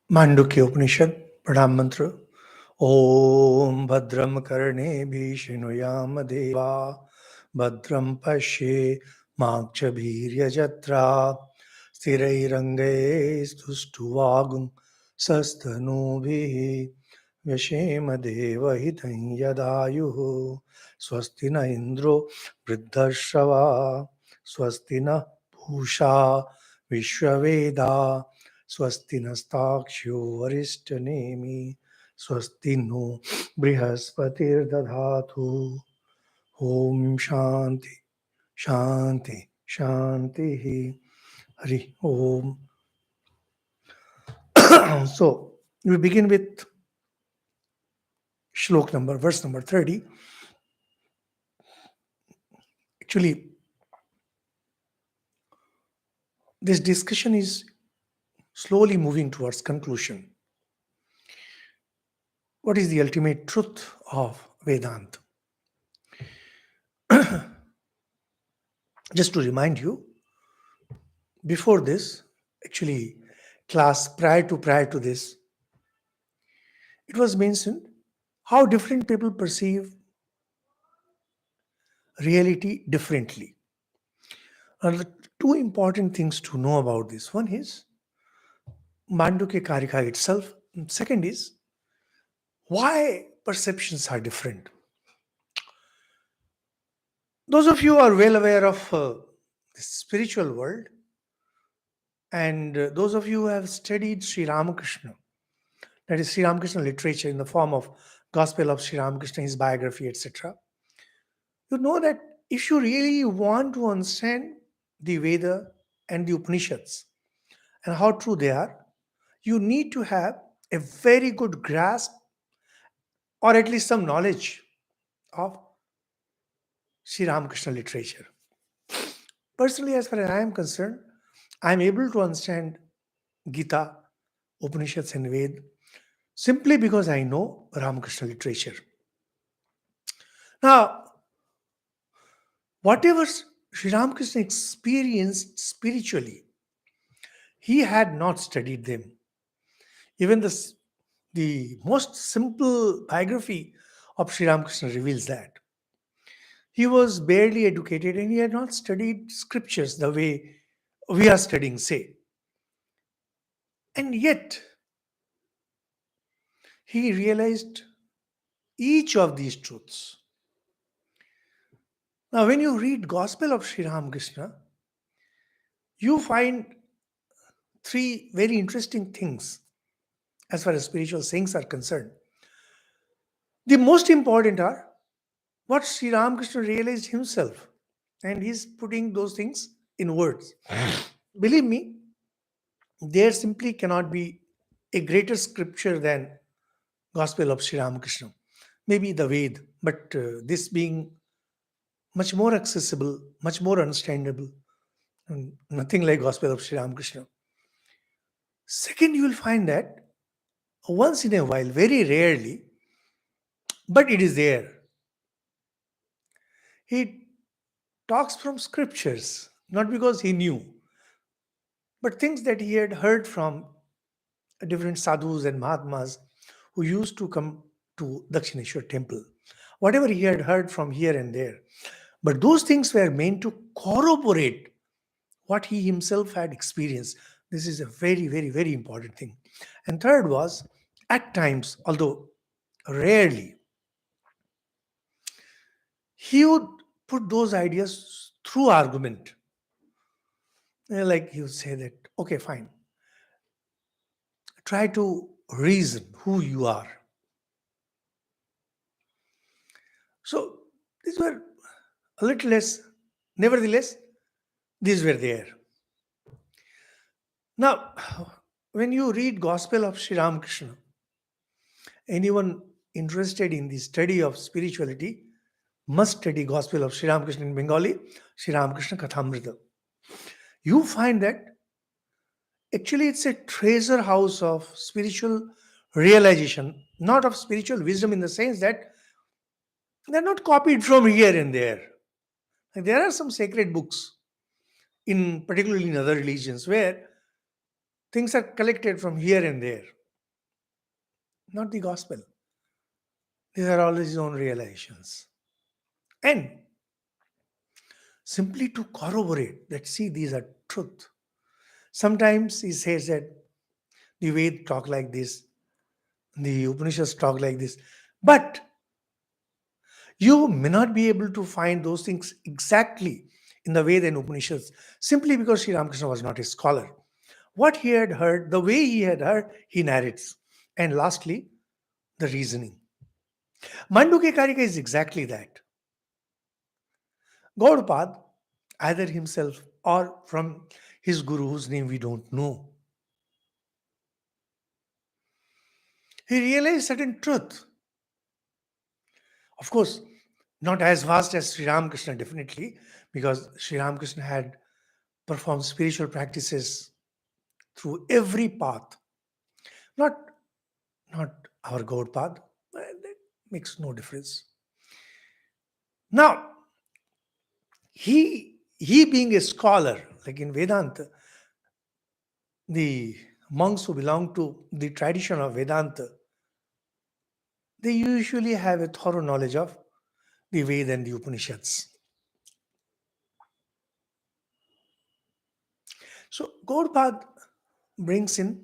Mandukya Upanishad, Pradhan Mantra. Om Bhadram Karne Bhishinuyam Deva Bhadram Pashe Makchabhirya Jatra Sthirairange Stustuvagum Sastanubhi Vyashema Deva Hitam Yadayuhu Swasti na Indro Vriddhashava Swasti na Bhusha Vishwaveda Swasti nastakshyo varishthanemi Swasti no Brihaspatir Dadhatu Om Shanti Shanti Shanti Hari Om. So we begin with verse number 30. Actually, this discussion is slowly moving towards conclusion. What is the ultimate truth of Vedanta? Just to remind you, before this, actually, class prior to this, it was mentioned how different people perceive reality differently. And the two important things to know about this: one is Mandukya Karika itself, and second is why perceptions are different. Those of you who are well aware of the spiritual world, and those of you who have studied Sri Ramakrishna, that is Sri Ramakrishna literature in the form of Gospel of Sri Ramakrishna, his biography, etc., you know that if you really want to understand the Veda and the Upanishads and how true they are, you need to have a very good grasp or at least some knowledge of Sri Ramakrishna literature. Personally, as far as I am concerned, I am able to understand Gita, Upanishads, and Ved simply because I know Ramakrishna literature. Now, whatever Sri Ramakrishna experienced spiritually, he had not studied them. Even the most simple biography of Sri Ramakrishna reveals that. He was barely educated and he had not studied scriptures the way we are studying, say. And yet, he realized each of these truths. Now, when you read Gospel of Sri Ramakrishna, you find three very interesting things as far as spiritual sayings are concerned. The most important are what Sri Ramakrishna realized himself, and he's putting those things in words. Believe me, there simply cannot be a greater scripture than Gospel of Sri Ramakrishna. Maybe the Ved, but this being much more accessible, much more understandable, and nothing like Gospel of Sri Ramakrishna. Second, you will find that once in a while, very rarely, but it is there, he talks from scriptures, not because he knew, but things that he had heard from different sadhus and mahatmas who used to come to Dakshineshwar temple. Whatever he had heard from here and there. But those things were meant to corroborate what he himself had experienced. This is a very, very, very important thing. And third was, at times, although rarely, he would put those ideas through argument. Like he would say that, okay, fine. Try to reason who you are. So these were a little less, nevertheless, these were there. Now, when you read Gospel of Sri Ramakrishna, anyone interested in the study of spirituality must study Gospel of Sri Ramakrishna in Bengali, Sri Ramakrishna Kathamrita. You find that actually it's a treasure house of spiritual realization, not of spiritual wisdom in the sense that they're not copied from here and there. Like there are some sacred books, particularly in other religions, where things are collected from here and there. not the gospel. These are all his own realizations. And simply to corroborate that, see, these are truth. Sometimes he says that the Ved talk like this, the Upanishads talk like this, but you may not be able to find those things exactly in the Ved and Upanishads simply because Sri Ramakrishna was not a scholar. What he had heard, the way he had heard, he narrates. And lastly, the reasoning. Mandukya Karika is exactly that. Gaudapada, either himself or from his guru whose name we don't know, he realized certain truth. Of course, not as vast as Sri Ramakrishna, definitely, because Sri Ramakrishna had performed spiritual practices through every path. Not, not our Gaudapada. That makes no difference. Now, he being a scholar, like in Vedanta, the monks who belong to the tradition of Vedanta, they usually have a thorough knowledge of the Ved and the Upanishads. So Gaudapada brings in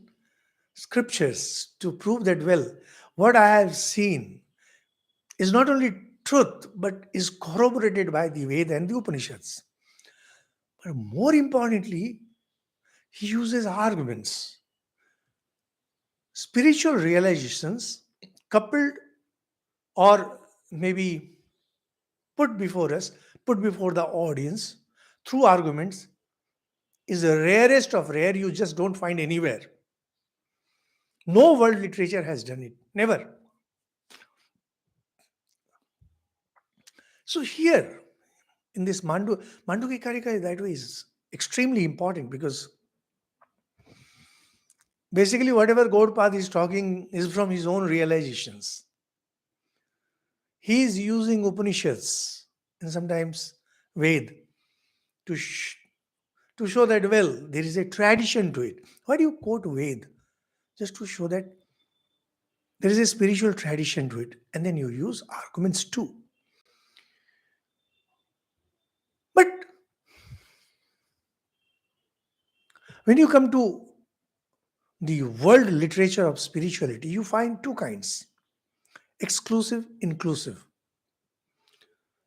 scriptures to prove that, well, what I have seen is not only truth, but is corroborated by the Ved and the Upanishads. But more importantly, he uses arguments, spiritual realizations coupled or maybe put before us, put before the audience through arguments is the rarest of rare. You just don't find anywhere. No world literature has done it. Never. So here in this Mandukya Karika, that way is extremely important because basically whatever Gaudapada is talking is from his own realizations. He is using Upanishads and sometimes Ved to to show that, well, there is a tradition to it. Why do you quote Ved? Just to show that there is a spiritual tradition to it. And then you use arguments too. But when you come to the world literature of spirituality, you find two kinds: exclusive, inclusive.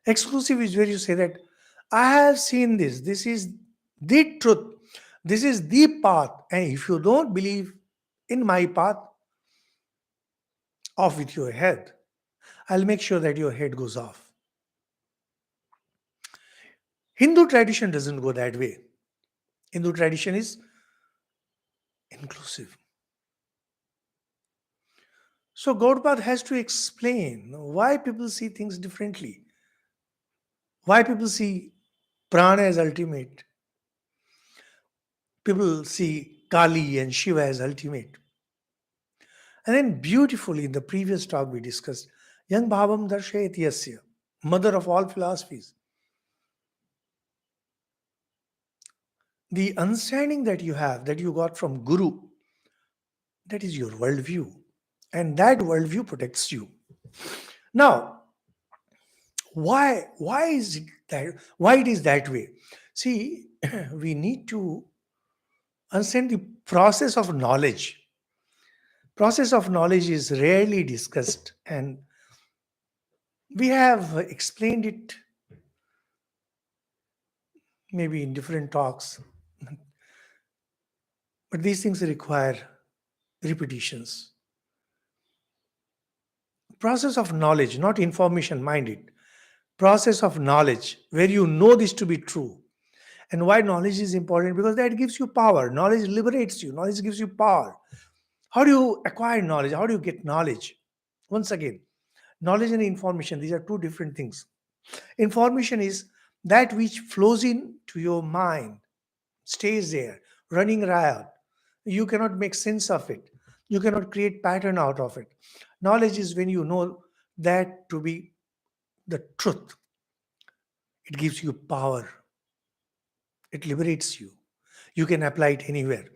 Exclusive is where you say that I have seen this, this is the truth, this is the path, and if you don't believe in my path, off with your head. I'll make sure that your head goes off. Hindu tradition doesn't go that way. Hindu tradition is inclusive. So Gaudapada has to explain why people see things differently, why people see prana as ultimate, people see Kali and Shiva as ultimate. And then beautifully in the previous talk we discussed, Yang Bhavam Darshayati Yasya, mother of all philosophies. The understanding that you have, that you got from Guru, that is your worldview. And that worldview protects you. Now, why is it that why it is that way? See, we need to understand the process of knowledge. Process of knowledge is rarely discussed, and we have explained it maybe in different talks. But these things require repetitions. Process of knowledge, not information, mind it. Process of knowledge, where you know this to be true. And why knowledge is important? Because that gives you power. Knowledge liberates you. Knowledge gives you power. How do you acquire knowledge? How do you get knowledge? Once again, knowledge and information, these are two different things. Information is that which flows into your mind, stays there, running riot. You cannot make sense of it. You cannot create pattern out of it. Knowledge is when you know that to be the truth. It gives you power. It liberates you. You can apply it anywhere.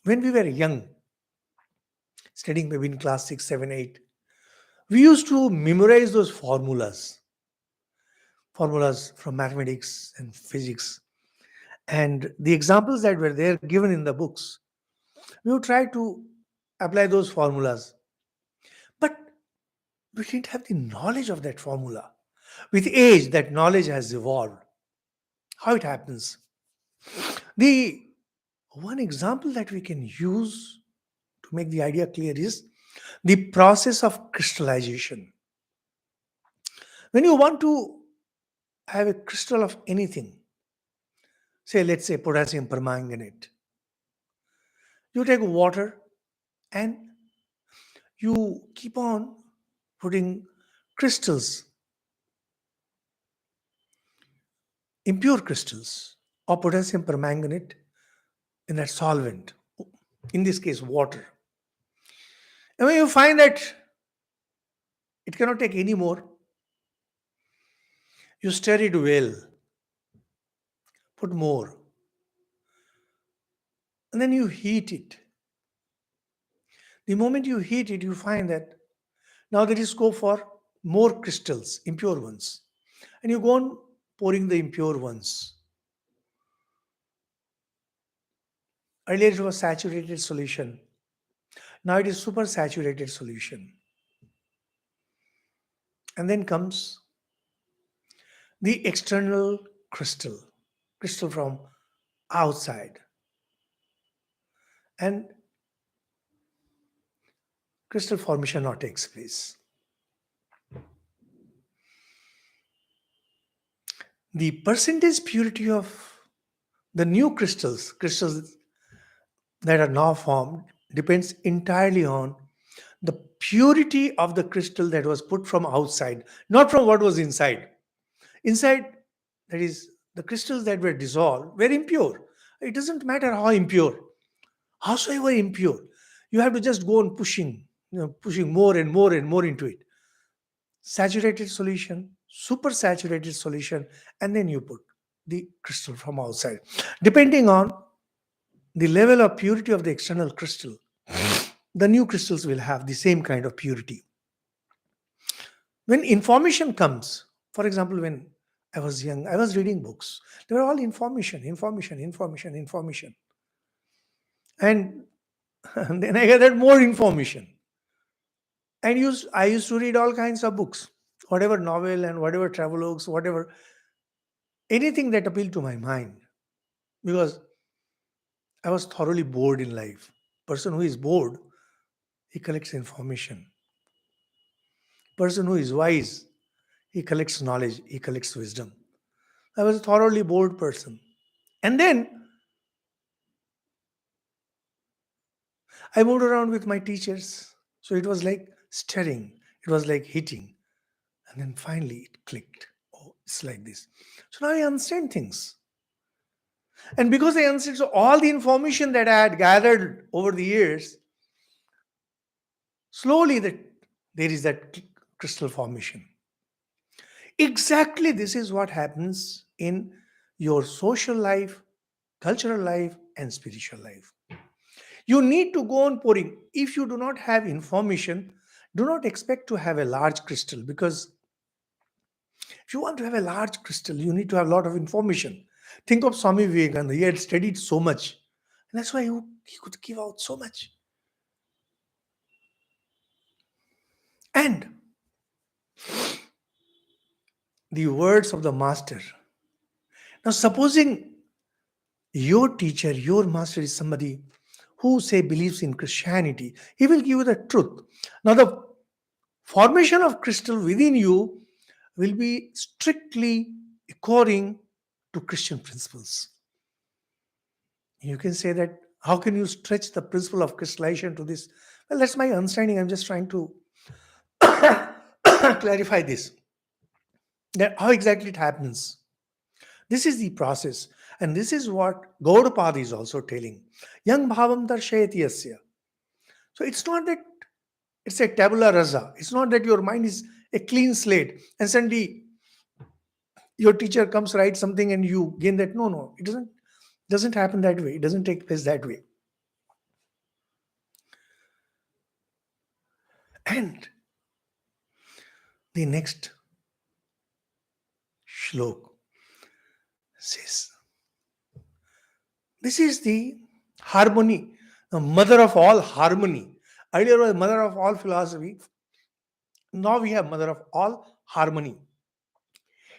When we were young, studying maybe in class 6, 7, 8, we used to memorize those formulas from mathematics and physics. And the examples that were there given in the books, we would try to apply those formulas. But we didn't have the knowledge of that formula. With age, that knowledge has evolved. How it happens? The one example that we can use to make the idea clear is the process of crystallization. When you want to have a crystal of anything, say, let's say potassium permanganate, you take water and you keep on putting crystals, impure crystals of potassium permanganate in that solvent, in this case water. And when you find that it cannot take any more, you stir it well, put more, and then you heat it. The moment you heat it, you find that now there is scope for more crystals, impure ones. And you go on pouring the impure ones. Earlier it was saturated solution. Now it is super saturated solution. And then comes the external crystal from outside. And crystal formation now takes place. The percentage purity of the new crystals that are now formed, depends entirely on the purity of the crystal that was put from outside, not from what was inside. Inside, that is, the crystals that were dissolved were impure. It doesn't matter how impure, howsoever impure, you have to just go on pushing more and more and more into it. Saturated solution, super saturated solution, and then you put the crystal from outside. Depending on the level of purity of the external crystal, the new crystals will have the same kind of purity. When information comes, for example, when I was young, I was reading books. They were all information. And then I gathered more information. And I used to read all kinds of books, whatever novel and whatever travelogues, whatever, anything that appealed to my mind. Because I was thoroughly bored in life. Person who is bored, he collects information. Person who is wise, he collects knowledge, he collects wisdom. I was a thoroughly bored person. And then I moved around with my teachers. So it was like stirring, it was like hitting. And then finally it clicked. Oh, it's like this. So now I understand things. And because I understood, so all the information that I had gathered over the years, slowly there is that crystal formation. Exactly this is what happens in your social life, cultural life, and spiritual life. You need to go on pouring. If you do not have information, do not expect to have a large crystal, because if you want to have a large crystal, you need to have a lot of information. Think of Swami Vivekananda. He had studied so much. And that's why he could give out so much. And the words of the master. Now, supposing your teacher, your master is somebody who, say, believes in Christianity, he will give you the truth. Now, the formation of crystal within you will be strictly according to Christian principles. You can say that, how can you stretch the principle of crystallization to this? Well, that's my understanding. I'm just trying to clarify this. That how exactly it happens. This is the process. And this is what Gaudapada is also telling. Yang bhavam darshayati yasya. So it's not that it's a tabula rasa. It's not that your mind is a clean slate and suddenly your teacher comes, writes something and you gain that. No. It doesn't happen that way. It doesn't take place that way. And the next shlok says, this is the harmony, the mother of all harmony. Earlier was mother of all philosophy. Now we have mother of all harmony.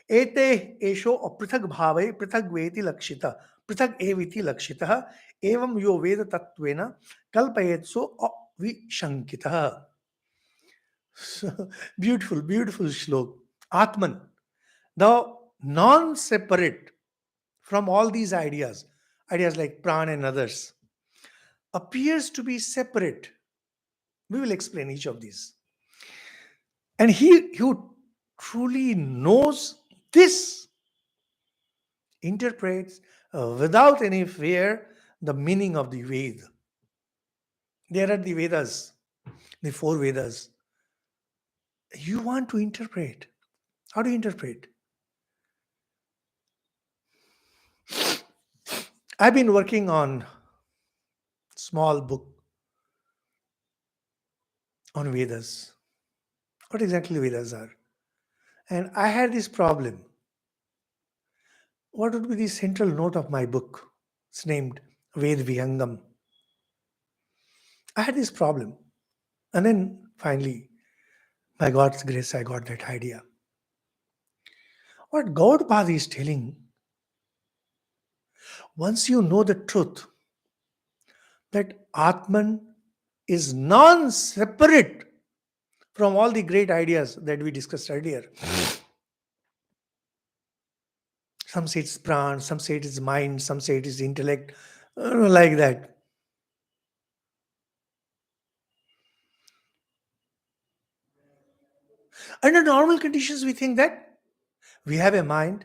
एते एषो अपृथक भावे पृथक वेति लक्षितः पृथक एविति लक्षितः एवं यो वेद तत्वेन कल्पयेत्सो अविशंकितः. Beautiful, beautiful shlok. Atman, the non-separate from all these ideas like pran and others, appears to be separate. We will explain each of these. And he who truly knows this interprets without any fear the meaning of the Ved. There are the Vedas, the four Vedas. You want to interpret. How do you interpret? I've been working on small book on Vedas. What exactly Vedas are? And I had this problem. What would be the central note of my book? It's named Ved Vihangam. I had this problem. And then finally, by God's grace, I got that idea. What Gaudapada is telling, once you know the truth, that Atman is non-separate from all the great ideas that we discussed earlier. Some say it's pran, some say it is mind, some say it is intellect, like that. Under normal conditions, we think that we have a mind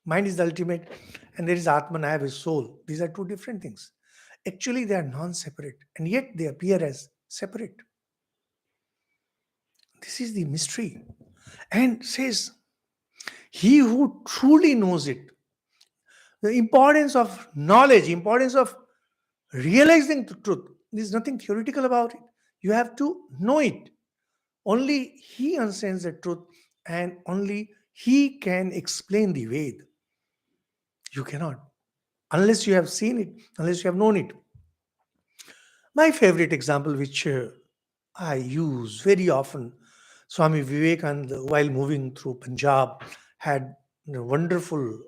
is the ultimate, and there is Atman, I have a soul. These are two different things. Actually, they are non-separate, and yet they appear as separate. This is the mystery. And says, he who truly knows it, the importance of knowledge, importance of realizing the truth, there's nothing theoretical about it. You have to know it. Only he understands the truth, and only he can explain the Ved. You cannot, unless you have seen it, unless you have known it. My favorite example, which I use very often, Swami Vivekananda, while moving through Punjab, had a wonderful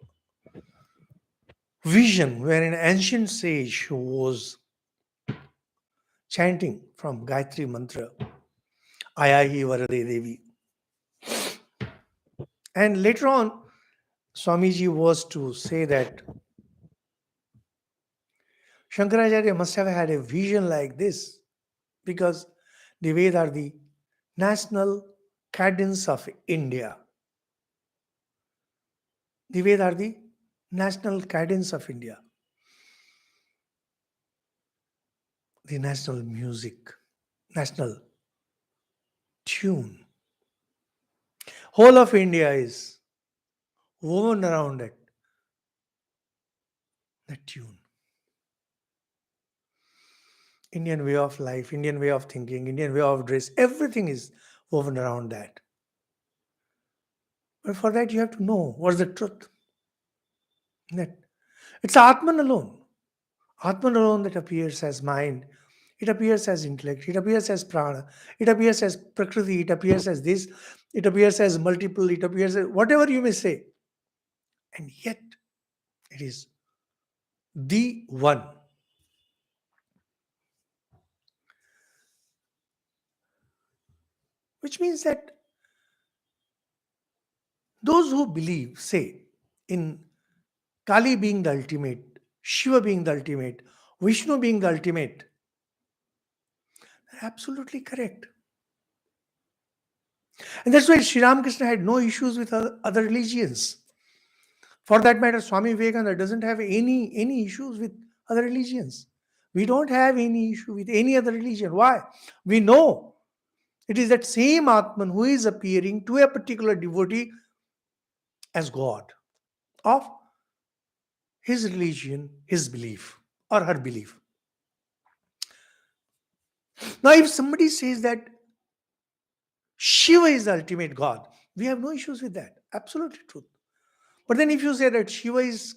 vision where an ancient sage was chanting from Gayatri Mantra, Ayahi Varade Devi. And later on, Swamiji was to say that Shankaracharya must have had a vision like this, because the Vedas are the national cadence of India. The Vedas are the national cadence of India. The national music, national tune. Whole of India is woven around it, that tune. Indian way of life, Indian way of thinking, Indian way of dress, everything is woven around that. But for that, you have to know what's the truth. That it's Atman alone. Atman alone that appears as mind. It appears as intellect. It appears as prana. It appears as prakriti. It appears as this. It appears as multiple. It appears as whatever you may say. And yet, it is the one. Which means that those who believe, say, in Kali being the ultimate, Shiva being the ultimate, Vishnu being the ultimate, they're absolutely correct. And that's why Sri Ramakrishna had no issues with other religions. For that matter, Swami Vivekananda doesn't have any issues with other religions. We don't have any issue with any other religion. Why? We know it is that same Atman who is appearing to a particular devotee as God of his religion, his belief, or her belief. Now, if somebody says that Shiva is the ultimate God. We have no issues with that. Absolutely true. But then if you say that Shiva is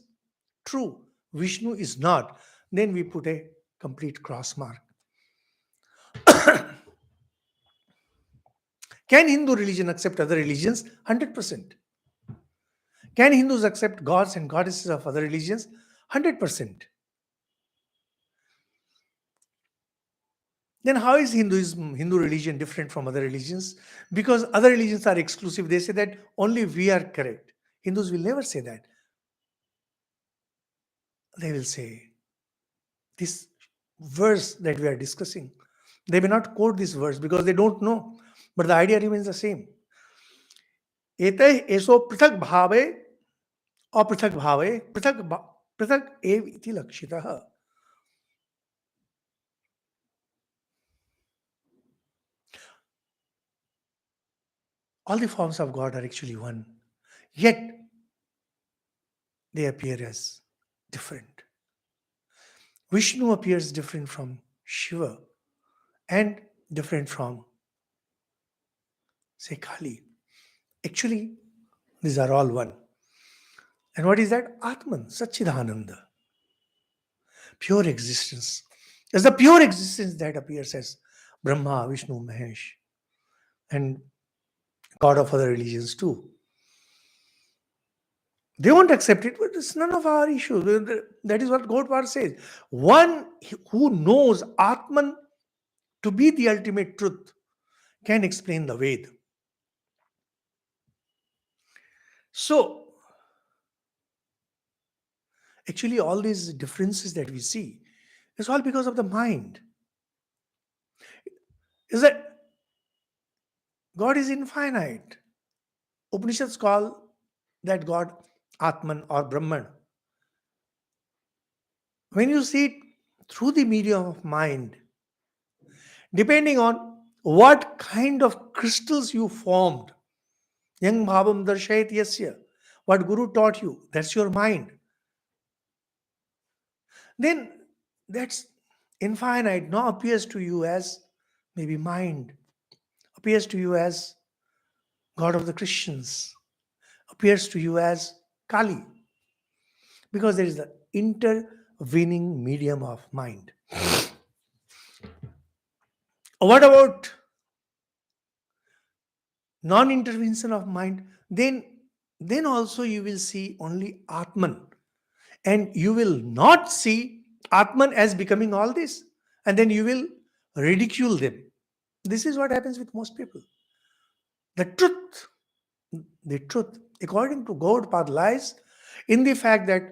true, Vishnu is not, then we put a complete cross mark. Can Hindu religion accept other religions? 100%. Can Hindus accept gods and goddesses of other religions? 100%. Then how is Hindu religion different from other religions? Because other religions are exclusive. They say that only we are correct. Hindus will never say that. They will say, this verse that we are discussing, they may not quote this verse because they don't know, but the idea remains the same. Eteh eso prithak bhave aprithak bhave prithak ev iti lakshitah. All the forms of God are actually one, yet they appear as different. Vishnu appears different from Shiva and different from, say, Kali. Actually, these are all one. And what is that? Atman, Satchidananda. Pure existence. There's the pure existence that appears as Brahma, Vishnu, Mahesh, and God of other religions too. They won't accept it, but it's none of our issue. That is what Gaudapada says. One who knows Atman to be the ultimate truth can explain the Ved. So, actually, all these differences that we see is all because of the mind. Is that God is infinite. Upanishads call that God Atman or Brahman. When you see it through the medium of mind, depending on what kind of crystals you formed, yang bhavam darshayat yasya, what Guru taught you, that's your mind. Then that's infinite now appears to you as maybe mind, appears to you as God of the Christians, appears to you as Kali, because there is the intervening medium of mind. What about non-intervention of mind? Then also you will see only Atman, and you will not see Atman as becoming all this, and then you will ridicule them. This is what happens with most people. The truth, according to Gaudapada, lies in the fact that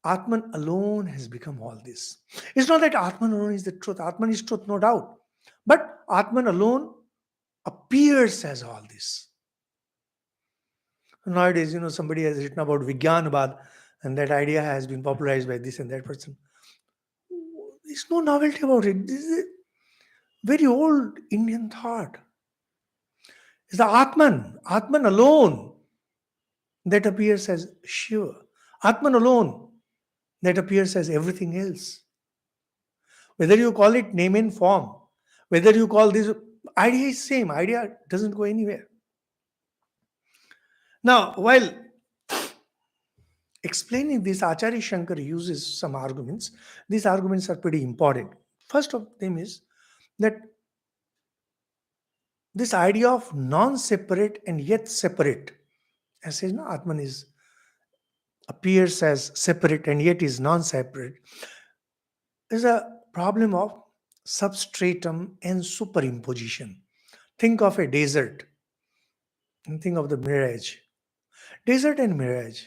Atman alone has become all this. It's not that Atman alone is the truth. Atman is truth, no doubt. But Atman alone appears as all this. Nowadays, somebody has written about Vivekananda, and that idea has been popularized by this and that person. There's no novelty about it. This is a very old Indian thought. It's the Atman alone that appears as Shiva. Atman alone that appears as everything else. Whether you call it name and form, whether you call this, idea is same. Idea doesn't go anywhere. Now, while explaining this, Acharya Shankara uses some arguments. These arguments are pretty important. First of them is that this idea of non-separate and yet separate, as says, no, Atman appears as separate and yet is non-separate, is a problem of substratum and superimposition. Think of a desert and think of the mirage. Desert and mirage.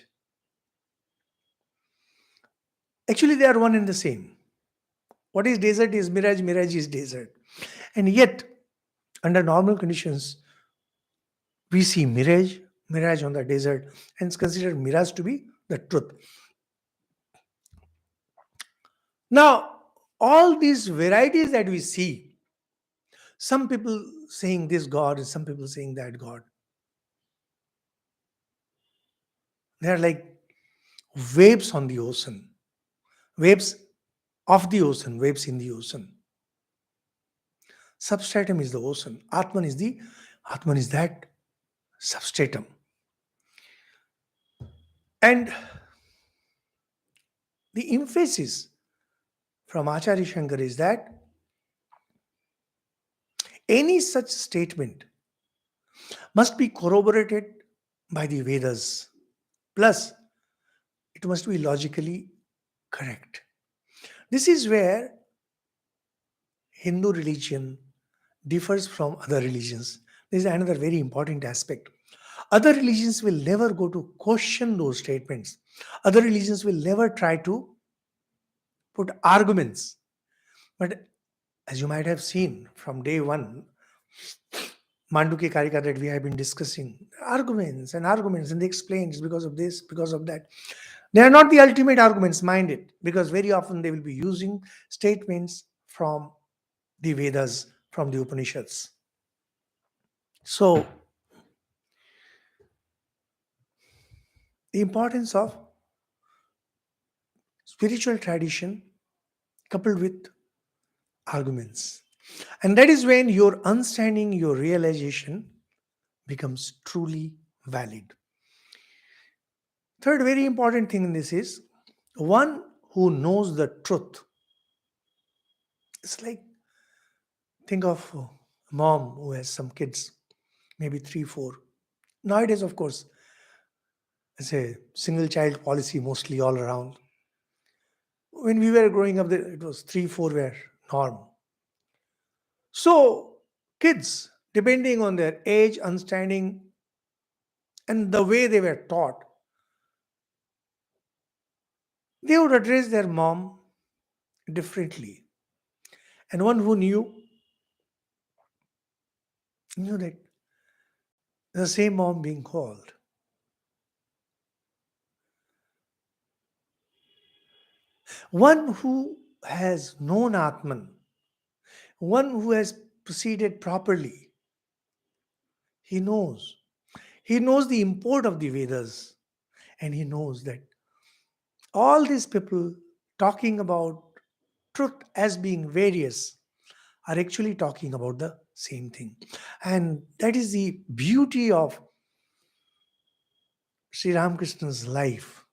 Actually, they are one and the same. What is desert is mirage, mirage is desert. And yet, under normal conditions, we see mirage on the desert, and it's considered mirage to be the truth. Now, all these varieties that we see, some people saying this God and some people saying that God, they are like waves on the ocean, waves of the ocean, waves in the ocean. Substratum is the ocean. Atman is the Atman is that substratum. And the emphasis from Acharya Shankar is that any such statement must be corroborated by the Vedas. Plus, it must be logically correct. This is where Hindu religion differs from other religions. This is another very important aspect. Other religions will never go to question those statements. Other religions will never try to put arguments. But as you might have seen from day one, Mandukya Karika that we have been discussing, arguments, and they explain it's because of this, because of that. They are not the ultimate arguments, mind it, because very often they will be using statements from the Vedas, from the Upanishads. So, the importance of spiritual tradition coupled with arguments. And that is when your understanding, your realization becomes truly valid. Third, very important thing in this is one who knows the truth. It's like, think of a mom who has some kids, maybe 3, 4. Nowadays, of course, it's a single child policy mostly all around. When we were growing up, it was 3, 4 were norm. So, kids, depending on their age, understanding, and the way they were taught, they would address their mom differently. And one who knew that the same mom being called. One who has known Atman, one who has proceeded properly, he knows. He knows the import of the Vedas, and he knows that all these people talking about truth as being various are actually talking about the same thing. And that is the beauty of Sri Ramakrishna's life.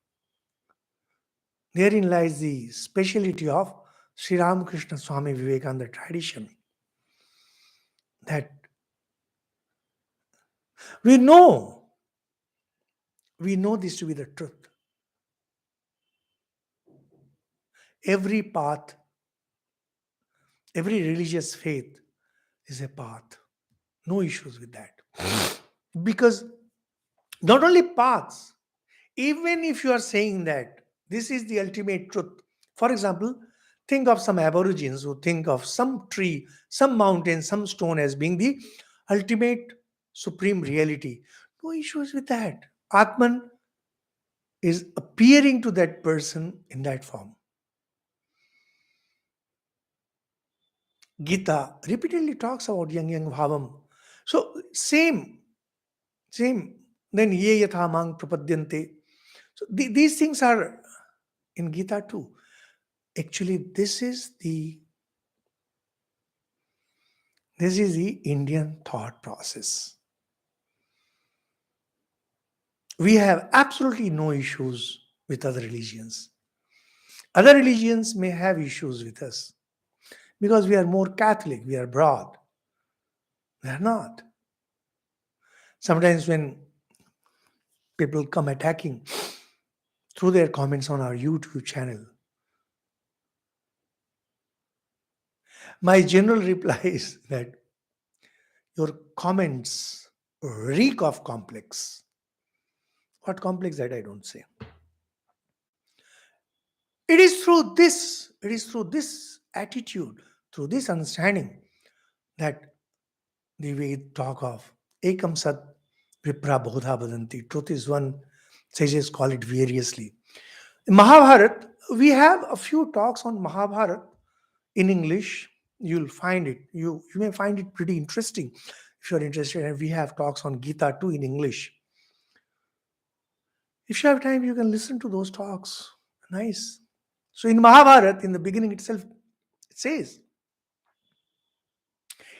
Therein lies the speciality of Sri Ramakrishna Swami Vivekananda tradition. That we know this to be the truth. Every path, every religious faith is a path. No issues with that. Because not only paths, even if you are saying that this is the ultimate truth, for example, think of some aborigines who think of some tree, some mountain, some stone as being the ultimate supreme reality. No issues with that. Atman is appearing to that person in that form. Gita repeatedly talks about yang bhavam. So same. Then ye yatha mang prapadyante. So these things are in Gita too. Actually, this is the Indian thought process. We have absolutely no issues with other religions. Other religions may have issues with us because we are more Catholic, we are broad. They are not. Sometimes when people come attacking through their comments on our YouTube channel, my general reply is that your comments reek of complex. What complex that I don't say. It is through this attitude, through this understanding that the Ved talk of Ekam Sat Vipra Bodha Badanti. Truth is one, sages call it variously. In Mahabharata, we have a few talks on Mahabharata in English. You'll find it. You may find it pretty interesting if you're interested. And we have talks on Gita too in English. If you have time, you can listen to those talks. Nice. So in Mahabharata, in the beginning itself, it says,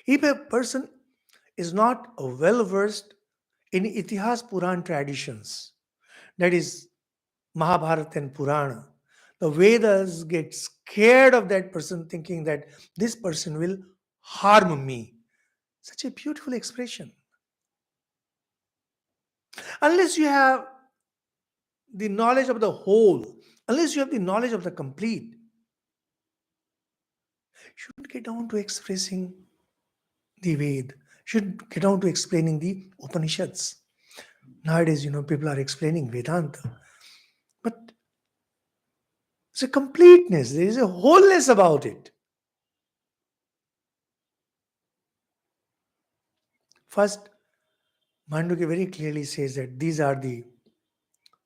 if a person is not well versed in Itihas Puran traditions, that is Mahabharata and Purana, the Vedas get scared of that person, thinking that this person will harm me. Such a beautiful expression. Unless you have the knowledge of the whole, unless you have the knowledge of the complete, you shouldn't get down to expressing the Ved, should get down to explaining the Upanishads. Nowadays, people are explaining Vedanta, but it's a completeness, there is a wholeness about it. First, Mandukya very clearly says that these are the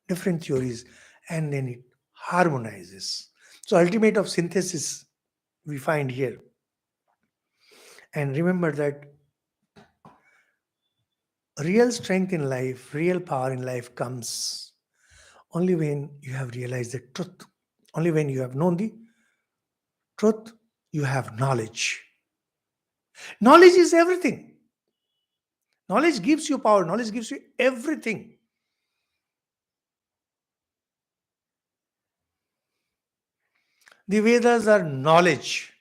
different theories, and then it harmonizes. So, ultimate of synthesis we find here. And remember that real strength in life, real power in life comes only when you have realized the truth. Only when you have known the truth, you have knowledge. Knowledge is everything. Knowledge gives you power, knowledge gives you everything. The Vedas are knowledge.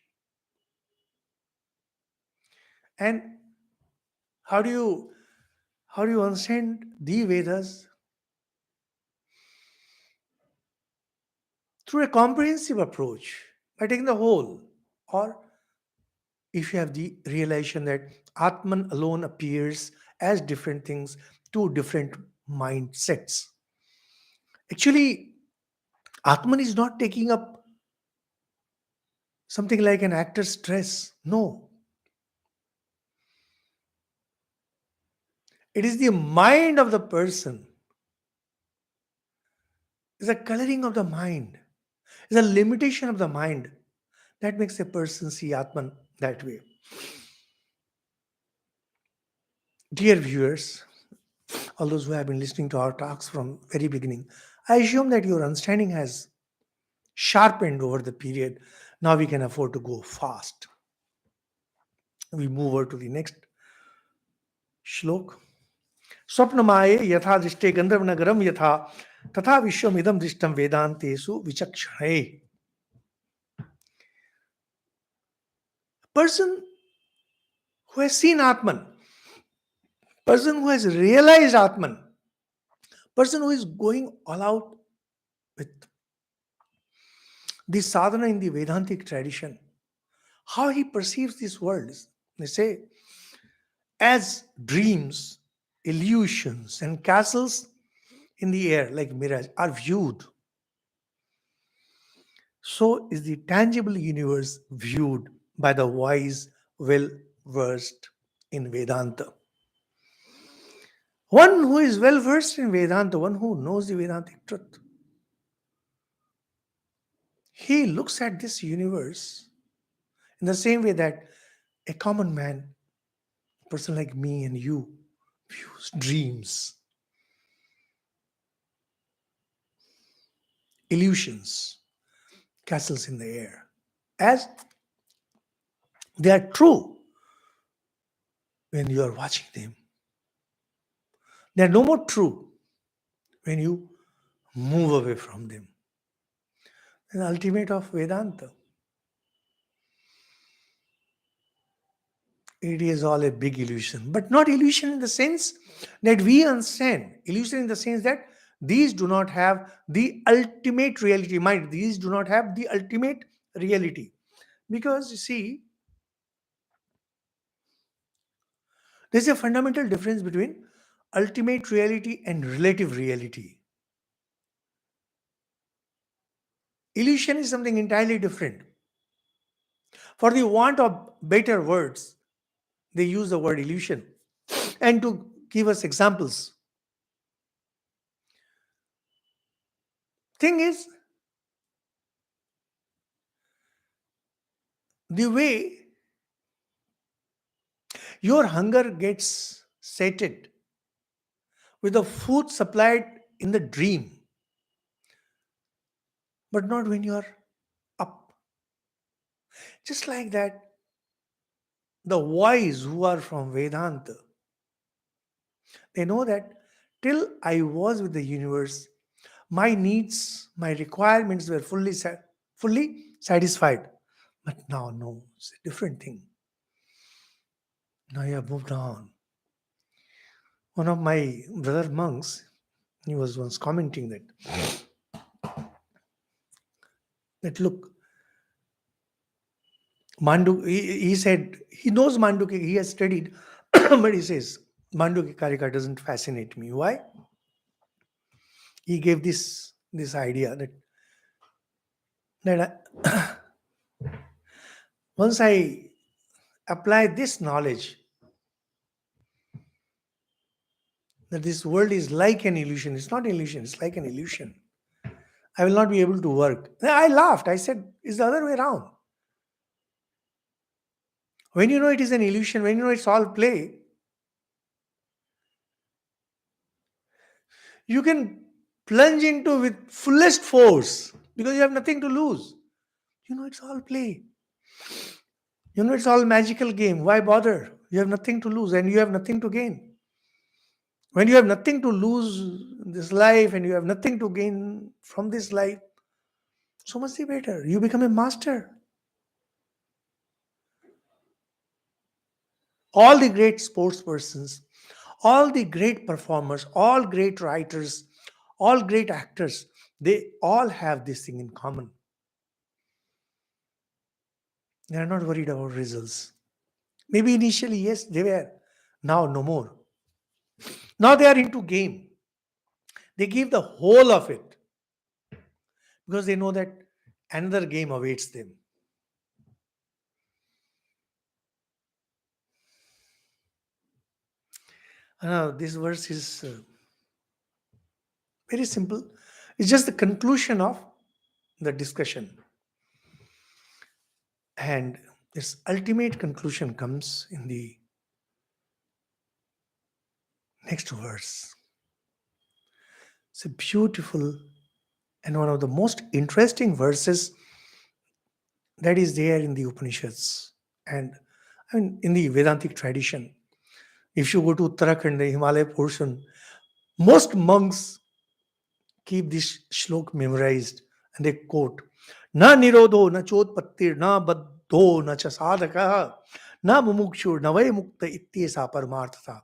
And how do you understand the Vedas? Through a comprehensive approach, by taking the whole. Or if you have the realization that Atman alone appears as different things to different mindsets. Actually, Atman is not taking up something like an actor's dress. No. It is the mind of the person. It's a coloring of the mind. It's a limitation of the mind that makes a person see Atman that way. Dear viewers, all those who have been listening to our talks from very beginning, I assume that your understanding has sharpened over the period. Now we can afford to go fast. We move over to the next shlok. Swapnamaye yatha drishte gandharvanagaram yatha tatha vishwamidam drishtam vedantesu vichakshane. Person who has seen Atman, person who has realized Atman, person who is going all out with the sadhana in the Vedantic tradition, how he perceives these worlds. They say, as dreams, illusions, and castles in the air, like mirage, are viewed, so is the tangible universe viewed by the wise, well versed in Vedanta. One who is well versed in Vedanta, one who knows the Vedantic truth, he looks at this universe in the same way that a common man, a person like me and you, views dreams, illusions, castles in the air, as they are true when you are watching them. They are no more true when you move away from them. The ultimate of Vedanta. It is all a big illusion, but not illusion in the sense that we understand. Illusion in the sense that these do not have the ultimate reality. Mind, these do not have the ultimate reality. Because you see, there's a fundamental difference between ultimate reality and relative reality. Illusion is something entirely different. For the want of better words, they use the word illusion. And to give us examples, thing is, the way your hunger gets sated with the food supplied in the dream, but not when you are up. Just like that, the wise who are from Vedanta, They know that till I was with the universe, my needs, my requirements were fully satisfied. But now, no, it's a different thing. Now you have moved on. One of my brother monks, he was once commenting that look, he said he knows Mandukya, he has studied, but he says Mandukya Karika doesn't fascinate me. Why? He gave this idea that once I apply this knowledge that this world is like an illusion, it's not an illusion, it's like an illusion. I will not be able to work. Then I laughed. I said, it's the other way around. When you know it is an illusion, when you know it's all play, you can plunge into with fullest force because you have nothing to lose. You know it's all play. You know it's all magical game. Why bother? You have nothing to lose and you have nothing to gain. When you have nothing to lose in this life and you have nothing to gain from this life, so much the better. You become a master. All the great sports persons, all the great performers, all great writers, all great actors, they all have this thing in common. They are not worried about results. Maybe initially, yes, they were. Now, no more. Now they are into game. They give the whole of it because they know that another game awaits them. This verse is very simple. It's just the conclusion of the discussion. And its ultimate conclusion comes in the next verse. It's a beautiful and one of the most interesting verses that is there in the Upanishads and I mean in the Vedantic tradition. If you go to Uttarakhand, the Himalaya portion, most monks keep this shlok memorized and they quote Na nirodho na chodpattir na baddho na cha sadhaka na mumukshur na vai mukta ityesa paramartha.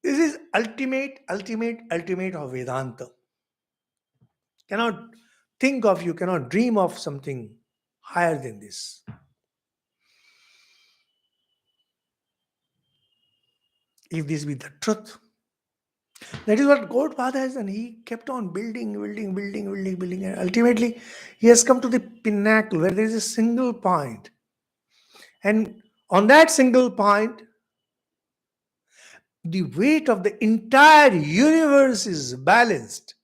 This is ultimate of Vedanta. Cannot think of, you cannot dream of something higher than this. If this be the truth, that is what Gaudapada has done. He kept on building, and ultimately he has come to the pinnacle where there is a single point. And on that single point, the weight of the entire universe is balanced.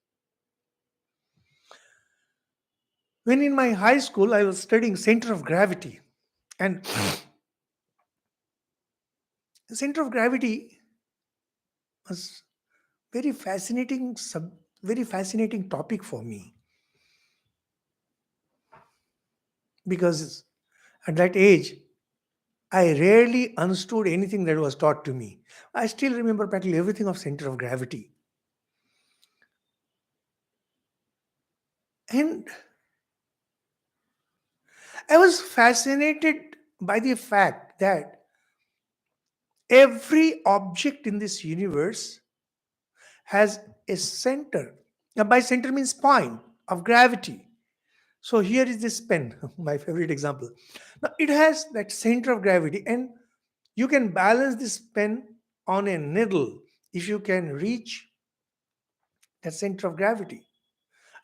When in my high school, I was studying center of gravity. And the center of gravity was very fascinating topic for me. Because at that age, I rarely understood anything that was taught to me. I still remember practically everything of center of gravity. And I was fascinated by the fact that every object in this universe has a center. Now, by center means point of gravity. So here is this pen, my favorite example. Now it has that center of gravity, and you can balance this pen on a needle if you can reach that center of gravity.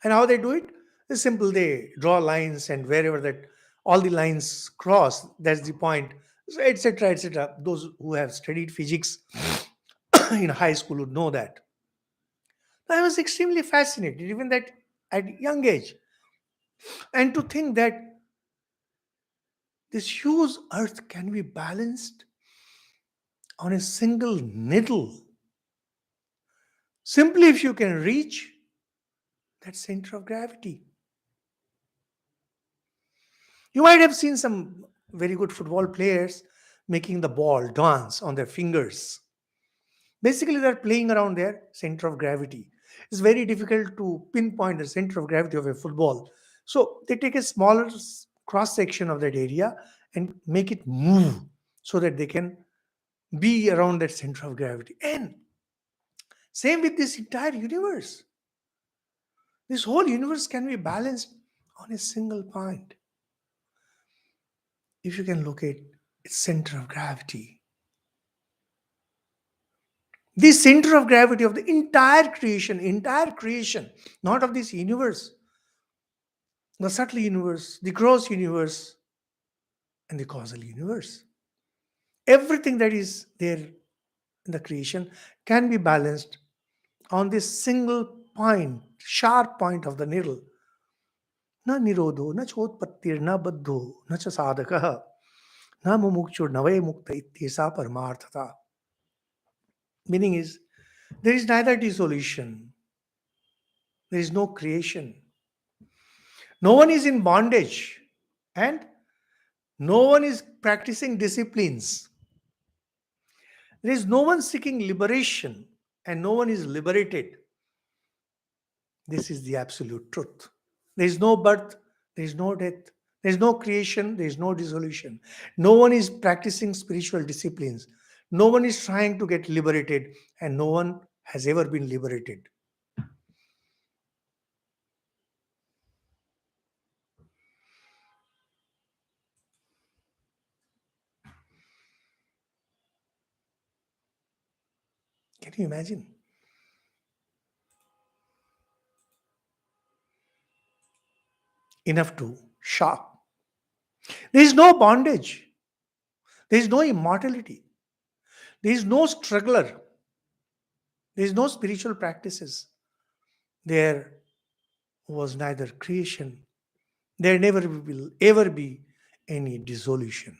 And how they do it is simple. They draw lines, and wherever that all the lines cross, that's the point, so etc. etc. Those who have studied physics in high school would know that. I was extremely fascinated, even that at young age, and to think that this huge earth can be balanced on a single needle. Simply if you can reach that center of gravity. You might have seen some very good football players making the ball dance on their fingers. Basically, they're playing around their center of gravity. It's very difficult to pinpoint the center of gravity of a football. So they take a smaller cross section of that area and make it move so that they can be around that center of gravity. And same with this entire universe. This whole universe can be balanced on a single point. If you can locate its center of gravity, the center of gravity of the entire creation, not of this universe, the subtle universe, the gross universe, and the causal universe. Everything that is there in the creation can be balanced on this single point, sharp point of the needle. Na nirodho, na chotpattir, na baddho, na cha sadhakaha, na mumukchur, na vay mukta ityesa paramarthata. Meaning is, there is neither dissolution, there is no creation. No one is in bondage, and no one is practicing disciplines. There is no one seeking liberation, and no one is liberated. This is the absolute truth. There is no birth, there is no death, there is no creation, there is no dissolution. No one is practicing spiritual disciplines. No one is trying to get liberated, and no one has ever been liberated. Can you imagine? Enough to shock. There is no bondage. There is no immortality. There is no struggler. There is no spiritual practices. There was neither creation. There never will ever be any dissolution.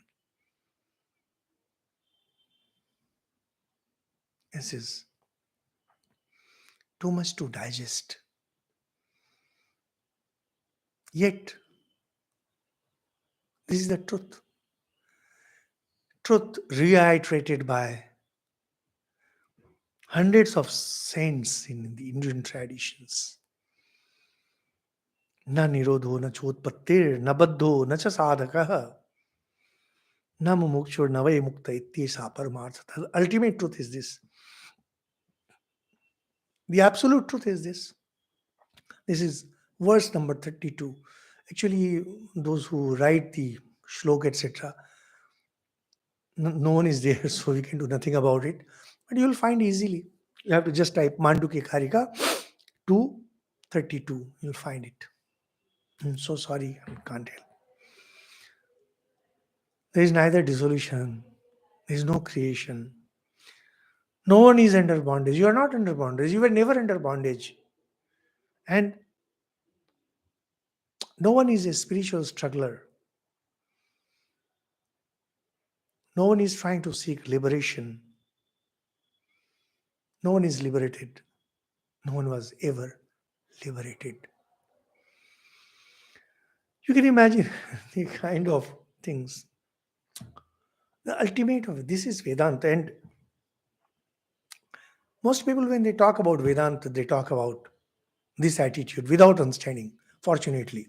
This is too much to digest. Yet, this is the truth. Truth reiterated by hundreds of saints in the Indian traditions. Na nirodho, na chotpattir, na baddho, na cha sadhakaha, na mumukchur, na vay mukta ityesa paramarthata. The ultimate truth is this. The absolute truth is this. This is verse number 32. Actually, those who write the shlok, etc., no one is there, so we can do nothing about it. But you will find easily. You have to just type Mandukya Karika 232. You'll find it. I'm so sorry, I can't help. There is neither dissolution, there is no creation. No one is under bondage. You are not under bondage. You were never under bondage. And no one is a spiritual struggler. No one is trying to seek liberation. No one is liberated. No one was ever liberated. You can imagine the kind of things. The ultimate of this is Vedanta. And most people, when they talk about Vedanta, they talk about this attitude without understanding, fortunately.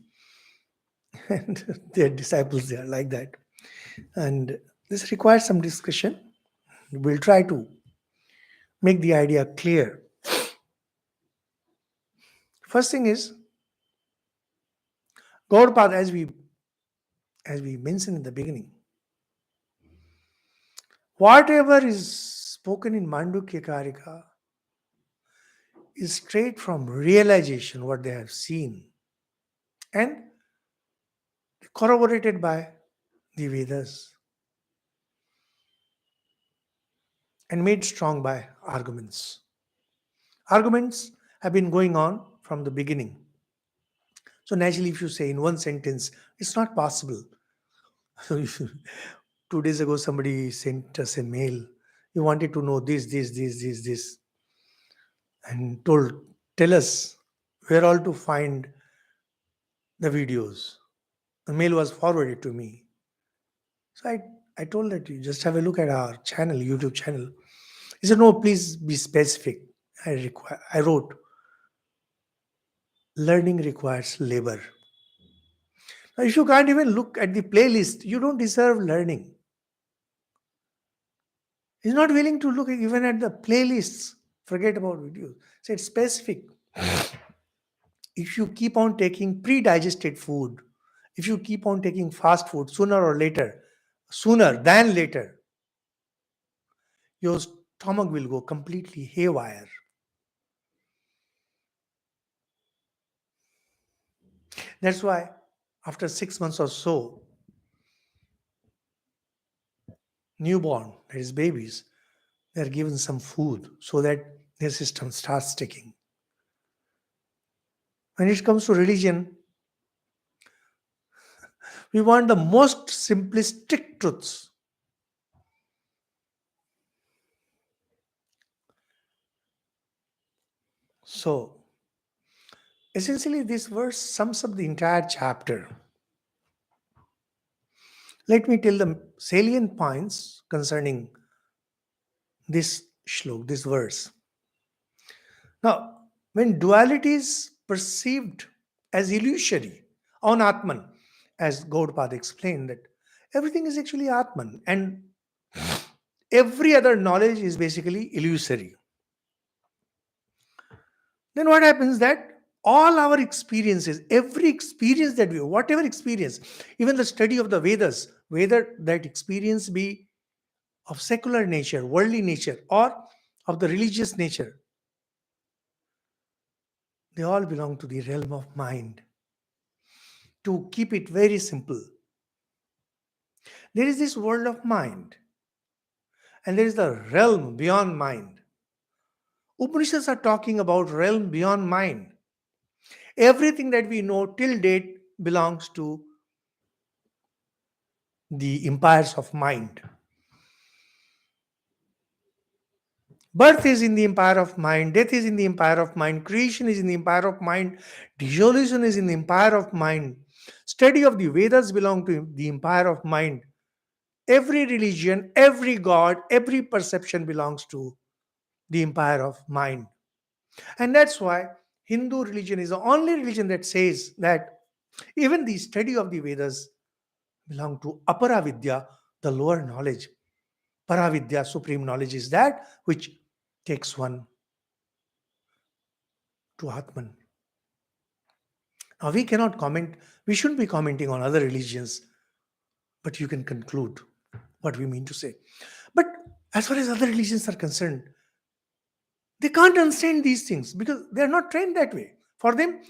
And their disciples, they are like that. And this requires some discussion. We'll try to make the idea clear. First thing is, Gaudapada, as we mentioned in the beginning, whatever is spoken in Mandukya Karika is straight from realization, what they have seen, and corroborated by the Vedas and made strong by arguments. Arguments have been going on from the beginning. So naturally, if you say in one sentence, it's not possible. So 2 days ago, somebody sent us a mail. He wanted to know this, and tell us where all to find the videos. The mail was forwarded to me. So I told that you just have a look at our channel, YouTube channel. He said, no, please be specific. I wrote, learning requires labor. Now, if you can't even look at the playlist, you don't deserve learning. He's not willing to look even at the playlists. Forget about videos. Said specific. If you keep on taking pre-digested food, if you keep on taking fast food, sooner than later, your stomach will go completely haywire. That's why after 6 months or so, newborn, that is babies, they're given some food so that their system starts ticking. When it comes to religion, we want the most simplistic truths. So, essentially, this verse sums up the entire chapter. Let me tell the salient points concerning this shlok, this verse. Now, when duality is perceived as illusory on Atman, as Gaudapada explained, that everything is actually Atman and every other knowledge is basically illusory. Then what happens that all our experiences, every experience that we, whatever experience, even the study of the Vedas, whether that experience be of secular nature, worldly nature, or of the religious nature, they all belong to the realm of mind. To keep it very simple, there is this world of mind, and there is the realm beyond mind. Upanishads are talking about realm beyond mind. Everything that we know till date belongs to the empires of mind. Birth is in the empire of mind, death is in the empire of mind, creation is in the empire of mind, dissolution is in the empire of mind. Study of the Vedas belong to the empire of mind. Every religion, every god, every perception belongs to the empire of mind. And that's why Hindu religion is the only religion that says that even the study of the Vedas belong to apara vidya, the lower knowledge. Paravidya, supreme knowledge, is that which takes one to Atman. Now, we cannot comment, we shouldn't be commenting on other religions, but you can conclude what we mean to say. But as far as other religions are concerned, they can't understand these things because they are not trained that way. For them,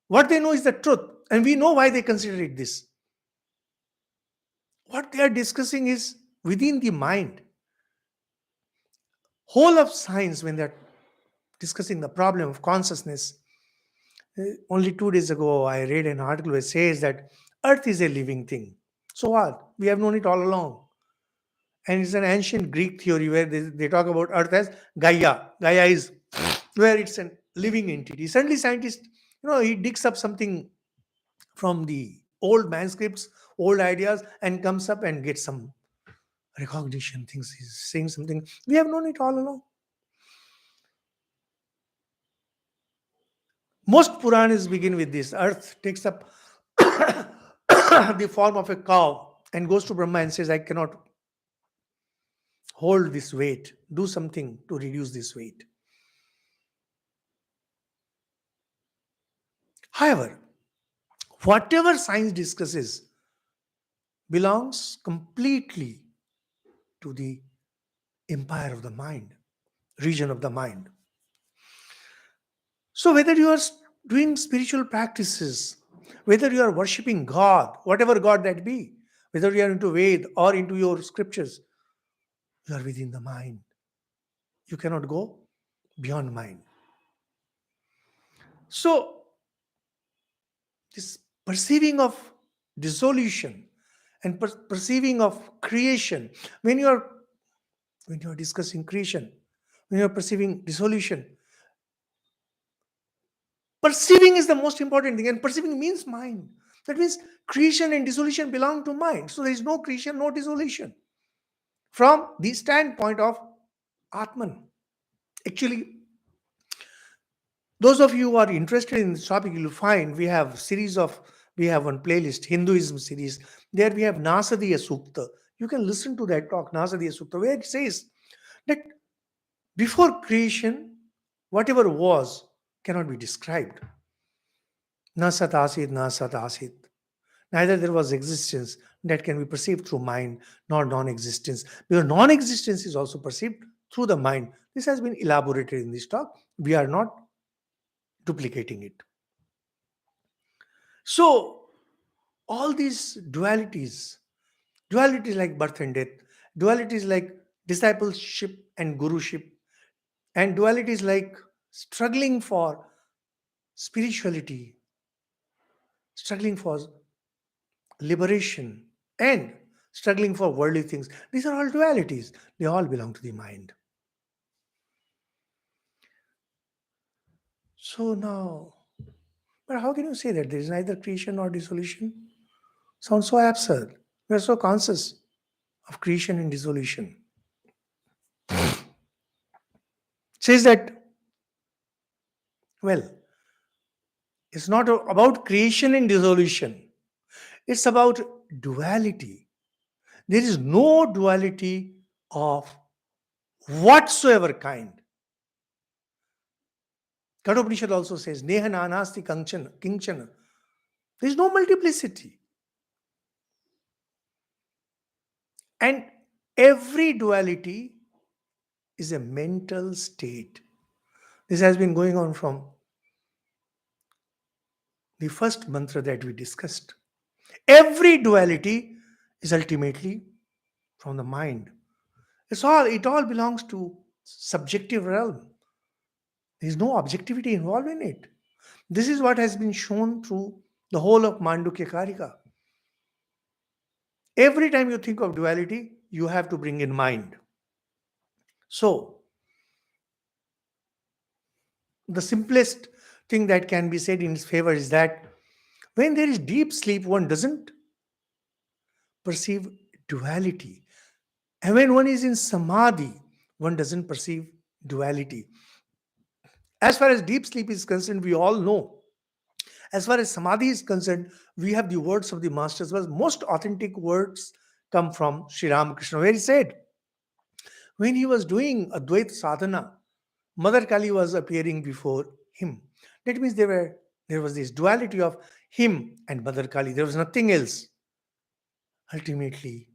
what they know is the truth, and we know why they consider it this. What they are discussing is within the mind. Whole of science, when they're discussing the problem of consciousness, only 2 days ago, I read an article which says that Earth is a living thing. So what? We have known it all along. And it's an ancient Greek theory where they talk about Earth as Gaia. Gaia is where it's a living entity. Suddenly, scientists, he digs up something from the old manuscripts, old ideas, and comes up and gets some recognition. Thinks he's saying something. We have known it all along. Most Puranas begin with this. Earth takes up the form of a cow and goes to Brahma and says, I cannot hold this weight. Do something to reduce this weight. However, whatever science discusses belongs completely to the empire of the mind, region of the mind. So whether you are doing spiritual practices, whether you are worshipping God, whatever God that be, whether you are into Ved or into your scriptures, you are within the mind. You cannot go beyond mind. So this perceiving of dissolution and perceiving of creation, when you are discussing creation, when you are perceiving dissolution, perceiving is the most important thing, and perceiving means mind. That means creation and dissolution belong to mind. So there is no creation, no dissolution. From the standpoint of Atman. Actually, those of you who are interested in this topic, you'll find we have one playlist, Hinduism series. There we have Nasadiya Sukta. You can listen to that talk, Nasadiya Sukta, where it says that before creation, whatever was cannot be described. Na sat asit, na sat asit. Neither there was existence that can be perceived through mind, nor non-existence. Because non-existence is also perceived through the mind. This has been elaborated in this talk. We are not duplicating it. So, all these dualities like birth and death, dualities like discipleship and guruship, and dualities like struggling for spirituality, struggling for liberation, and struggling for worldly things. These are all dualities. They all belong to the mind. So now, but how can you say that there is neither creation nor dissolution? Sounds so absurd. We are so conscious of creation and dissolution. Says that, well, it's not about creation and dissolution. It's about duality. There is no duality of whatsoever kind. Gaudapada also says, Neha nanasti kinchana. There is no multiplicity. And every duality is a mental state. This has been going on from the first mantra that we discussed. Every duality is ultimately from the mind. It all belongs to subjective realm. There is no objectivity involved in it. This is what has been shown through the whole of Mandukya Karika. Every time you think of duality, you have to bring in mind. So, the simplest thing that can be said in its favor is that when there is deep sleep, one doesn't perceive duality. And when one is in samadhi, one doesn't perceive duality. As far as deep sleep is concerned, we all know. As far as samadhi is concerned, we have the words of the masters. But most authentic words come from Sri Ramakrishna, where he said, when he was doing Advaita sadhana, Mother Kali was appearing before him. That means there was this duality of him and Mother Kali. There was nothing else. Ultimately,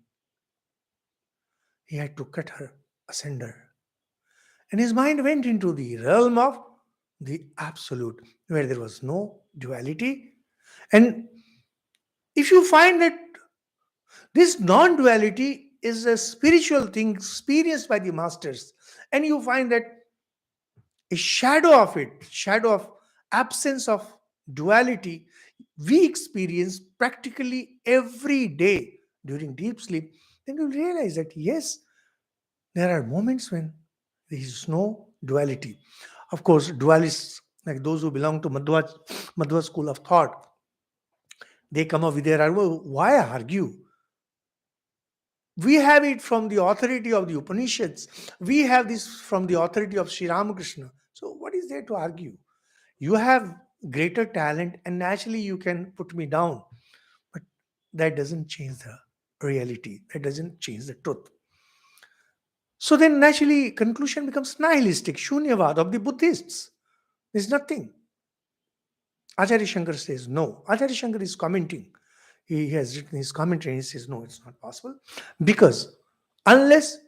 he had to cut her asunder. And his mind went into the realm of the absolute, where there was no duality. And if you find that this non-duality is a spiritual thing experienced by the masters, and you find that a shadow of absence of duality, we experience practically every day during deep sleep, then you realize that yes, there are moments when there is no duality. Of course, dualists, like those who belong to Madhva school of thought, they come up with their argument. Why argue? We have it from the authority of the Upanishads. We have this from the authority of Sri Ramakrishna. So what is there to argue? You have greater talent and naturally you can put me down. But that doesn't change the reality. That doesn't change the truth. So then naturally conclusion becomes nihilistic, shunyavad of the Buddhists. There's nothing. Acharya Shankar says no. Acharya Shankar is commenting. He has written his commentary and he says no, it's not possible. Because unless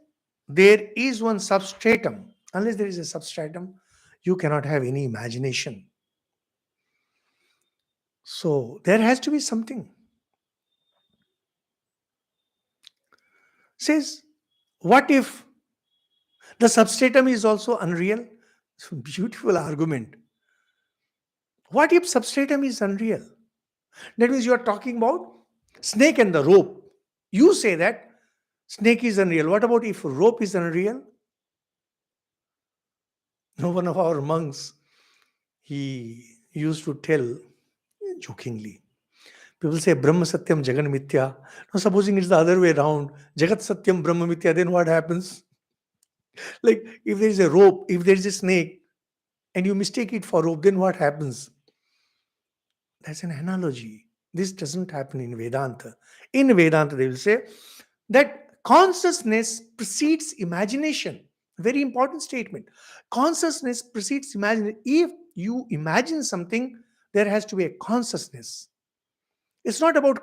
there is one substratum, unless there is a substratum, you cannot have any imagination. So there has to be something. Says, what if the substratum is also unreal? It's a beautiful argument. What if substratum is unreal? That means you are talking about snake and the rope. You say that snake is unreal. What about if rope is unreal? One of our monks, he used to tell jokingly. People say Brahma Satyam Jagan Mithya. Now supposing it's the other way around, Jagat Satyam Brahma Mithya, then what happens? Like if there is a rope, if there is a snake, and you mistake it for rope, then what happens? That's an analogy. This doesn't happen in Vedanta. In Vedanta, they will say that consciousness precedes imagination. Very important statement. Consciousness precedes imagination. If you imagine something, there has to be a consciousness. It's not about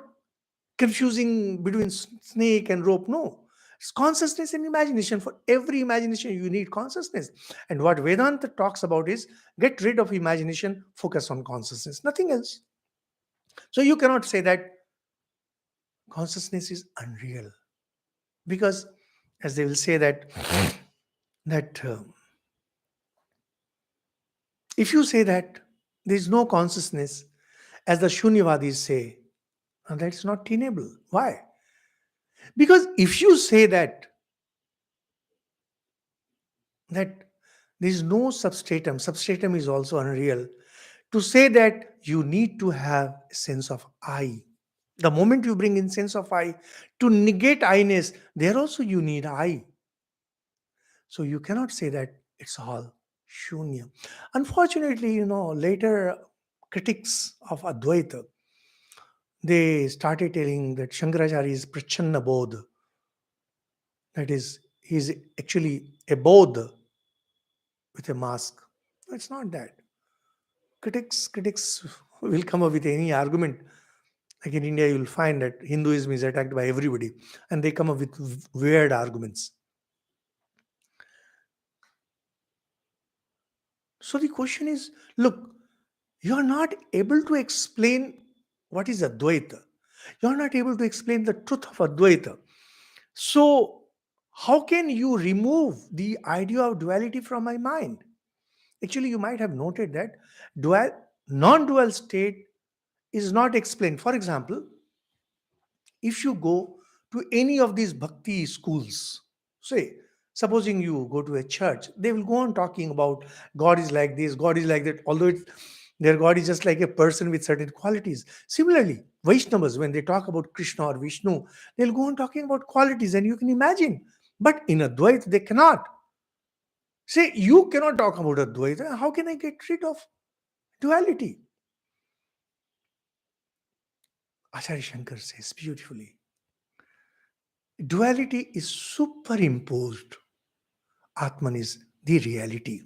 confusing between snake and rope. No. It's consciousness and imagination. For every imagination, you need consciousness. And what Vedanta talks about is get rid of imagination, focus on consciousness, nothing else. So you cannot say that consciousness is unreal because, as they will say that if you say that there is no consciousness, as the Shunyavadis say, that's not tenable. Why? Because if you say that there is no substratum is also unreal. To say that you need to have a sense of I. The moment you bring in sense of I, to negate I-ness, there also you need I. So you cannot say that it's all shunya. Unfortunately, later critics of Advaita, they started telling that Shankaracharya is Prachanna Bodh. That is, he's actually a Bodh with a mask. No, it's not that. Critics will come up with any argument. Like in India, you'll find that Hinduism is attacked by everybody, and they come up with weird arguments. So the question is, look, you are not able to explain what is Advaita. You are not able to explain the truth of Advaita. So how can you remove the idea of duality from my mind? Actually, you might have noted that dual, non-dual state is not explained. For example, if you go to any of these bhakti schools, say, supposing you go to a church, they will go on talking about God is like this, God is like that, although their God is just like a person with certain qualities. Similarly, Vaishnavas, when they talk about Krishna or Vishnu, they'll go on talking about qualities, and you can imagine. But in Advaita, they cannot. Say, you cannot talk about Advaita. How can I get rid of duality? Acharya Shankar says beautifully, duality is superimposed. Atman is the reality.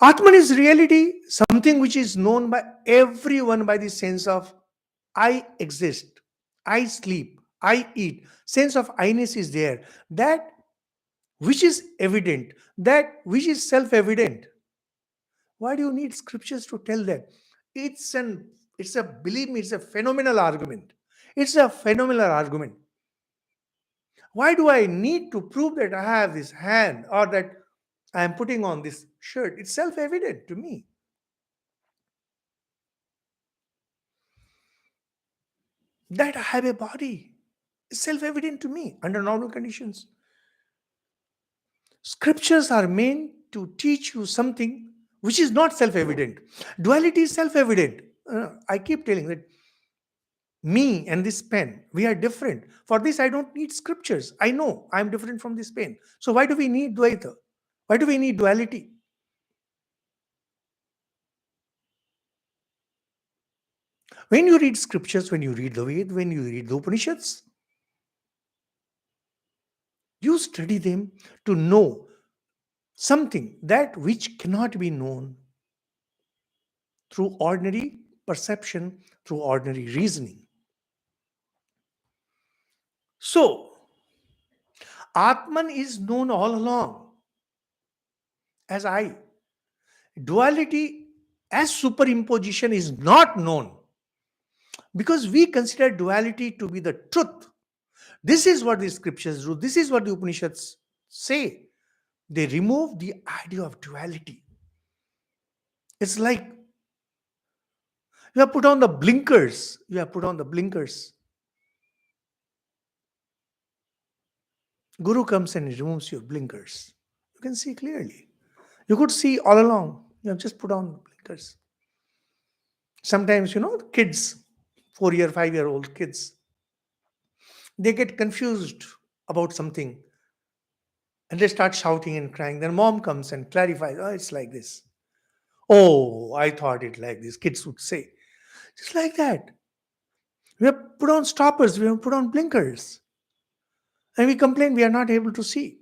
Atman is reality, something which is known by everyone by the sense of I exist, I sleep, I eat. Sense of I-ness is there. That which is evident, that which is self-evident. Why do you need scriptures to tell that? It's a believe me, it's a phenomenal argument. It's a phenomenal argument. Why do I need to prove that I have this hand or that I am putting on this shirt? It's self evident to me. That I have a body is self evident to me under normal conditions. Scriptures are meant to teach you something which is not self evident. Duality is self evident. I keep telling that me and this pen, we are different. For this, I don't need scriptures. I know I'm different from this pen. So why do we need Dvaita? Why do we need duality? When you read scriptures, when you read the Ved, when you read the Upanishads, you study them to know something that which cannot be known through ordinary perception, through ordinary reasoning. So, Atman is known all along as I. Duality as superimposition is not known because we consider duality to be the truth. This is what the scriptures do, this is what the Upanishads say. They remove the idea of duality. It's like you have put on the blinkers. You have put on the blinkers. Guru comes and removes your blinkers. You can see clearly. You could see all along. You have just put on blinkers. Sometimes, kids, 4-year, 5-year-old kids, they get confused about something. And they start shouting and crying. Then mom comes and clarifies, oh, it's like this. Oh, I thought it like this. Kids would say. Just like that. We have put on stoppers, we have put on blinkers. And we complain we are not able to see.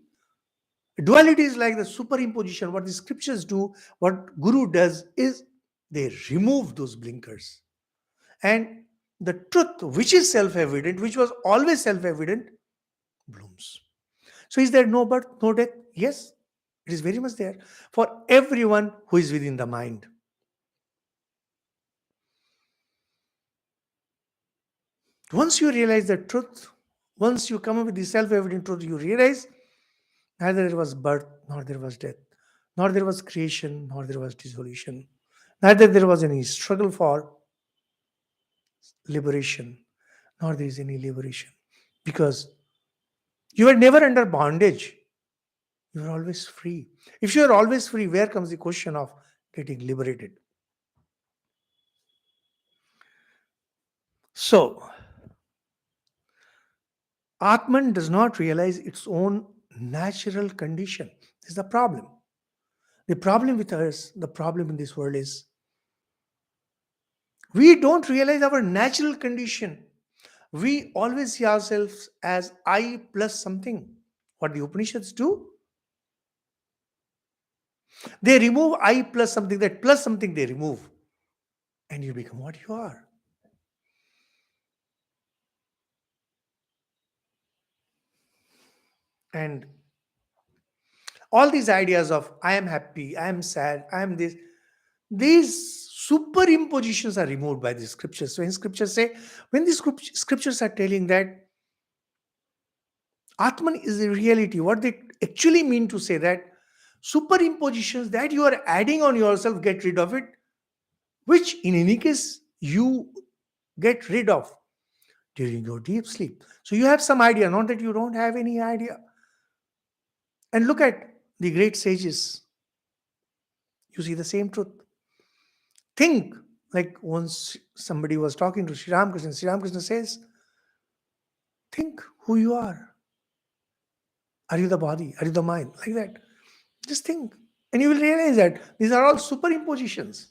Duality is like the superimposition. What the scriptures do, what Guru does is they remove those blinkers. And the truth, which is self evident, which was always self evident, blooms. So, is there no birth, no death? Yes, it is very much there for everyone who is within the mind. Once you realize the truth, once you come up with the self evident truth, you realize neither there was birth, nor there was death, nor there was creation, nor there was dissolution, neither there was any struggle for liberation, nor there is any liberation. Because you were never under bondage. You are always free. If you are always free, where comes the question of getting liberated? So, Atman does not realize its own natural condition. This is the problem. The problem with us, the problem in this world is we don't realize our natural condition. We always see ourselves as I plus something. What the Upanishads do? They remove I plus something, that plus something they remove. And you become what you are. And all these ideas of I am happy, I am sad, I am this, these superimpositions are removed by the scriptures. So in scriptures say, when the scriptures are telling that Atman is the reality, what they actually mean to say that superimpositions that you are adding on yourself, get rid of it, which in any case you get rid of during your deep sleep. So you have some idea, not that you don't have any idea. And look at the great sages. You see the same truth. Think, like once somebody was talking to Sri Ramakrishna, Sri Ramakrishna says, think who you are. Are you the body? Are you the mind? Like that. Just think. And you will realize that these are all superimpositions.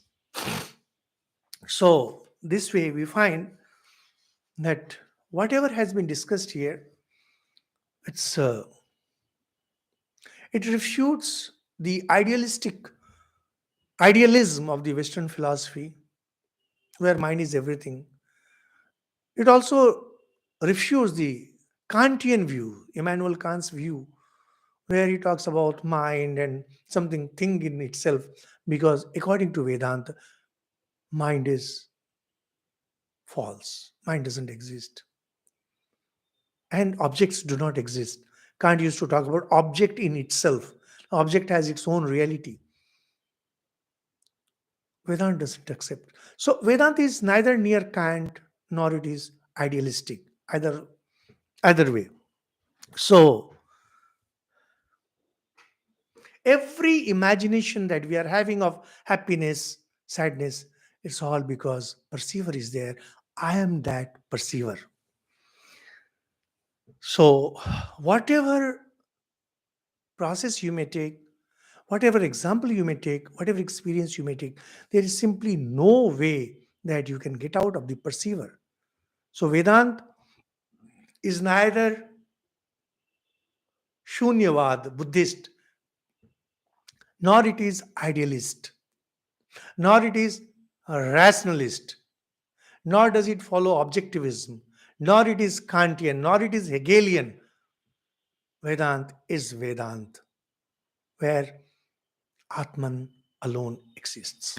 So, this way we find that whatever has been discussed here, it's it refutes the idealism of the Western philosophy, where mind is everything. It also refutes the Kantian view, Immanuel Kant's view, where he talks about mind and something thing in itself, because according to Vedanta, mind is false. Mind doesn't exist. And objects do not exist. Kant used to talk about object in itself. Object has its own reality. Vedanta doesn't accept. So Vedanta is neither near Kant nor it is idealistic. Either way. So every imagination that we are having of happiness, sadness, it's all because perceiver is there. I am that perceiver. So whatever process you may take, whatever example you may take, whatever experience you may take, there is simply no way that you can get out of the perceiver. So Vedanta is neither Shunyavad, Buddhist, nor it is idealist, nor it is a rationalist, nor does it follow objectivism, nor it is Kantian, nor it is Hegelian. Vedant is Vedant, where Atman alone exists.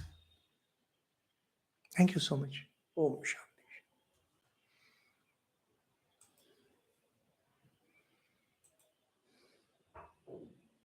Thank you so much. Om Shanti.